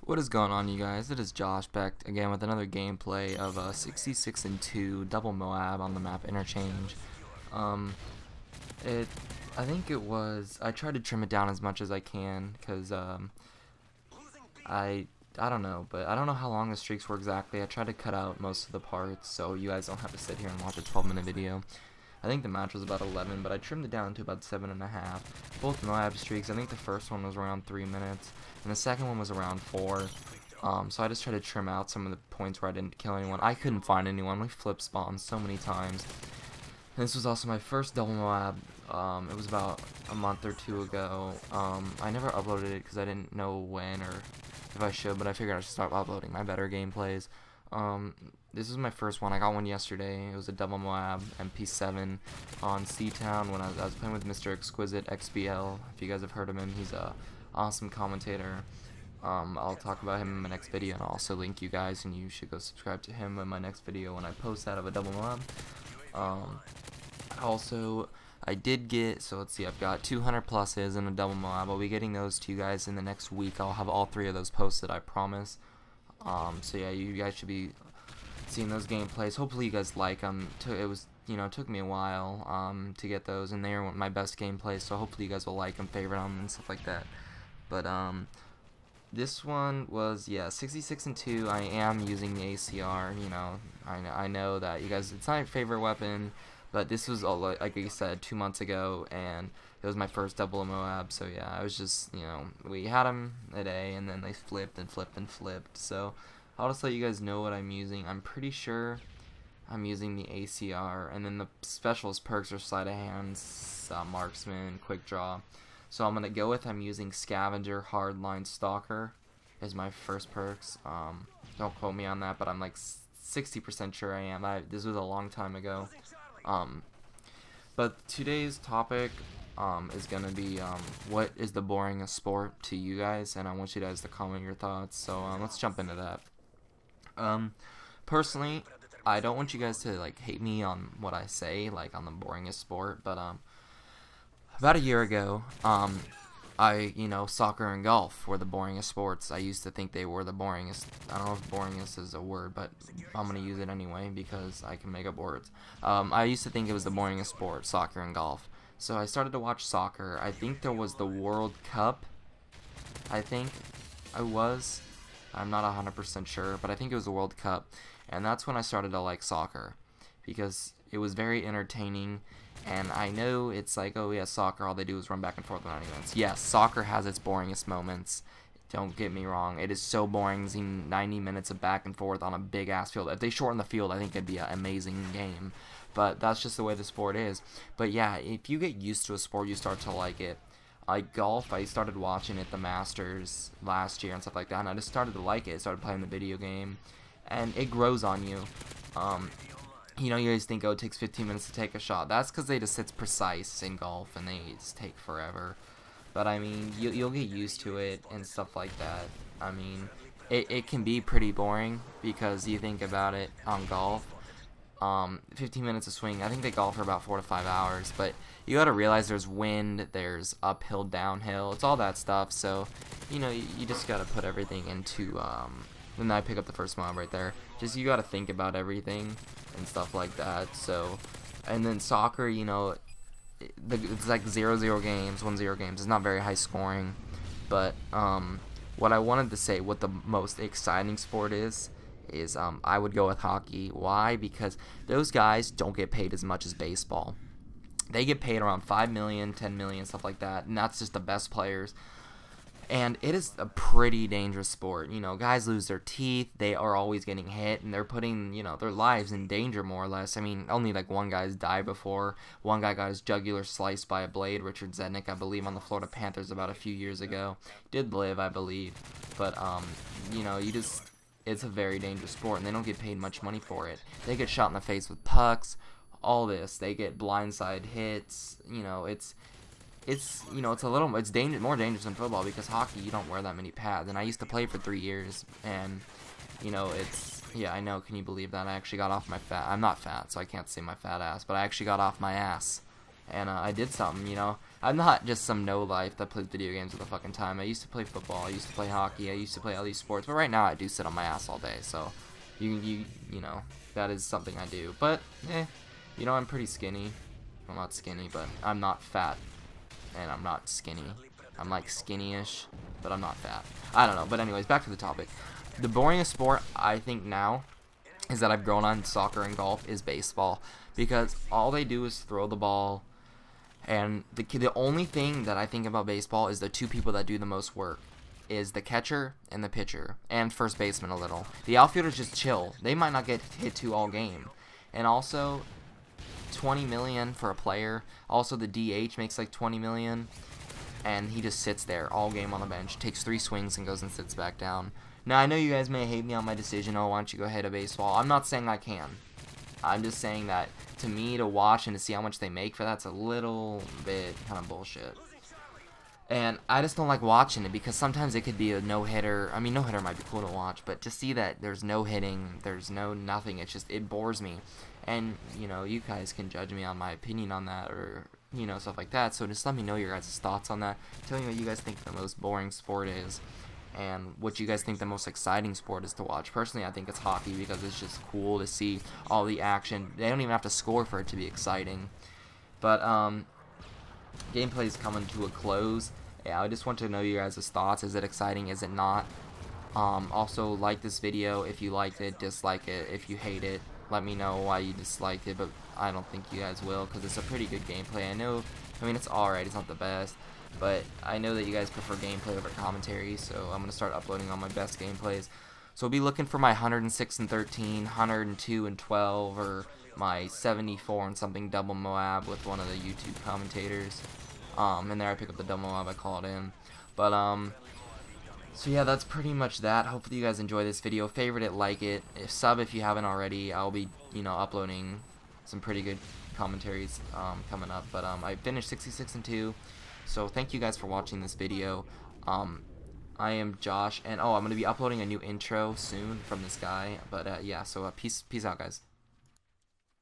What is going on, you guys? It is Josh back again with another gameplay of 66 and 2 double Moab on the map Interchange. Um, it, I think it was. I tried to trim it down as much as I can because I don't know, but I don't know how long the streaks were exactly. I tried to cut out most of the parts so you guys don't have to sit here and watch a 12-minute video. I think the match was about 11, but I trimmed it down to about 7.5. Both Moab streaks, I think the first one was around 3 minutes, and the second one was around 4. So I just tried to trim out some of the points where I didn't kill anyone. I couldn't find anyone. We flip spawned so many times. And this was also my first double Moab. It was about a month or two ago. I never uploaded it because I didn't know when or if I should, but I figured I should start uploading my better gameplays. This is my first one. I got one yesterday. It was a double Moab MP7 on C-Town when I was playing with Mr. Exquisite XBL. If you guys have heard of him, he's a awesome commentator. I'll talk about him in my next video, and I'll also link you guys, and you should go subscribe to him in my next video when I post that of a double Moab. Also, I did get, so let's see, I've got 200 pluses and a double Moab. I'll be getting those to you guys in the next week. I'll have all 3 of those posted, I promise. So yeah, you guys should be seeing those gameplays. Hopefully you guys like them. It was, took me a while to get those, and they are my best gameplays, so hopefully you guys will like them, favorite them, and stuff like that. But this one was, yeah, 66 and 2. I am using the ACR. I know that you guys, it's not your favorite weapon, but this was all, like I said, 2 months ago, and it was my first double Moab. So yeah, I was just, we had them a day, and then they flipped and flipped and flipped. So I'll just let you guys know what I'm using. I'm pretty sure I'm using the ACR, and then the specialist perks are sleight of hand, marksman, quick draw. So I'm gonna go with, I'm using scavenger, hardline, stalker is my first perks. Don't quote me on that, but I'm like 60% sure I am. This was a long time ago. But today's topic is gonna be what is the boringest sport to you guys, and I want you guys to comment your thoughts. So let's jump into that. Personally, I don't want you guys to like hate me on what I say, like on the boringest sport, but about a year ago, soccer and golf were the boringest sports. I used to think they were the boringest. I don't know if boringest is a word, but I'm going to use it anyway because I can make up words. I used to think it was the boringest sport, soccer and golf. So I started to watch soccer. I think there was the World Cup. I think I was. I'm not 100% sure, but I think it was the World Cup. And that's when I started to like soccer because it was very entertaining. And I know it's like, oh yeah, soccer, all they do is run back and forth on 90 minutes. Yes, soccer has its boringest moments. Don't get me wrong. It is so boring seeing 90 minutes of back and forth on a big-ass field. If they shorten the field, I think it'd be an amazing game. But that's just the way the sport is. But yeah, if you get used to a sport, you start to like it. Like golf, I started watching it, the Masters, last year and stuff like that. And I just started to like it. Started playing the video game. And it grows on you. You always think, oh, it takes 15 minutes to take a shot. That's because it's precise in golf, and they just take forever. But, I mean, you'll get used to it and stuff like that. I mean, it can be pretty boring because you think about it on golf. 15 minutes of swing, I think they golf for about 4 to 5 hours. But you got to realize there's wind, there's uphill, downhill. It's all that stuff. So, you just got to put everything into... and I pick up the first mob right there. Just you got to think about everything and stuff like that. So, and then soccer, it's like 0-0 games, 1-0 games. It's not very high scoring, but what I wanted to say, what the most exciting sport is I would go with hockey. Why? Because those guys don't get paid as much as baseball. They get paid around 5 million, 10 million, stuff like that, and that's just the best players. And it is a pretty dangerous sport. Guys lose their teeth. They are always getting hit, and they're putting, their lives in danger, more or less. I mean, only like one guy's died before. One guy got his jugular sliced by a blade, Richard Zednick, I believe, on the Florida Panthers about a few years ago. Did live, I believe. But, it's a very dangerous sport, and they don't get paid much money for it. They get shot in the face with pucks, all this. They get blindside hits. It's more dangerous than football because hockey, you don't wear that many pads. And I used to play for 3 years, and yeah, I know. Can you believe that? I actually got off my I'm not fat, so I can't say my fat ass, but I actually got off my ass and I did something, you know. I'm not just some no-life that plays video games all the fucking time. I used to play football, I used to play hockey, I used to play all these sports, but right now I do sit on my ass all day, so you know, that is something I do. But, you know, I'm pretty skinny. I'm not skinny, but I'm not fat, and I'm not skinny. I'm like skinny-ish, but I'm not fat. I don't know, but anyways, back to the topic. The boringest sport, I think now, is that I've grown on soccer and golf is baseball, because all they do is throw the ball, and the only thing that I think about baseball is the two people that do the most work is the catcher and the pitcher, and first baseman a little. The outfielders just chill. They might not get hit to all game. And also, $20 million for a player. Also, the DH makes like $20 million, and he just sits there all game on the bench, takes 3 swings and goes and sits back down. Now, I know you guys may hate me on my decision, oh, why don't you go ahead of baseball. I'm not saying I can. I'm just saying that, to me, to watch and to see how much they make for that's a little bit kind of bullshit. And I just don't like watching it, because sometimes it could be a no-hitter. I mean, no-hitter might be cool to watch, but to see that there's no hitting, there's no nothing, it's just, it bores me. And, you know, you guys can judge me on my opinion on that, or, you know, stuff like that. So just let me know your guys' thoughts on that. Tell me what you guys think the most boring sport is, and what you guys think the most exciting sport is to watch. Personally, I think it's hockey, because it's just cool to see all the action. They don't even have to score for it to be exciting. But gameplay is coming to a close. Yeah, I just want to know you guys' thoughts. Is it exciting? Is it not? Also, like this video if you liked it. Dislike it if you hate it. Let me know why you disliked it, but I don't think you guys will, because it's a pretty good gameplay. I mean, it's alright. It's not the best. But I know that you guys prefer gameplay over commentary, so I'm going to start uploading all my best gameplays. So be looking for my 106 and 13, 102 and 12, or my 74 and something double Moab with one of the YouTube commentators. And there I pick up the double Moab, I call it in. But, so yeah, that's pretty much that. Hopefully you guys enjoy this video. Favorite it, like it. Sub if you haven't already. I'll be, you know, uploading some pretty good commentaries coming up. But I finished 66 and 2. So thank you guys for watching this video. I am Josh, and I'm going to be uploading a new intro soon from this guy. But yeah, so peace out, guys.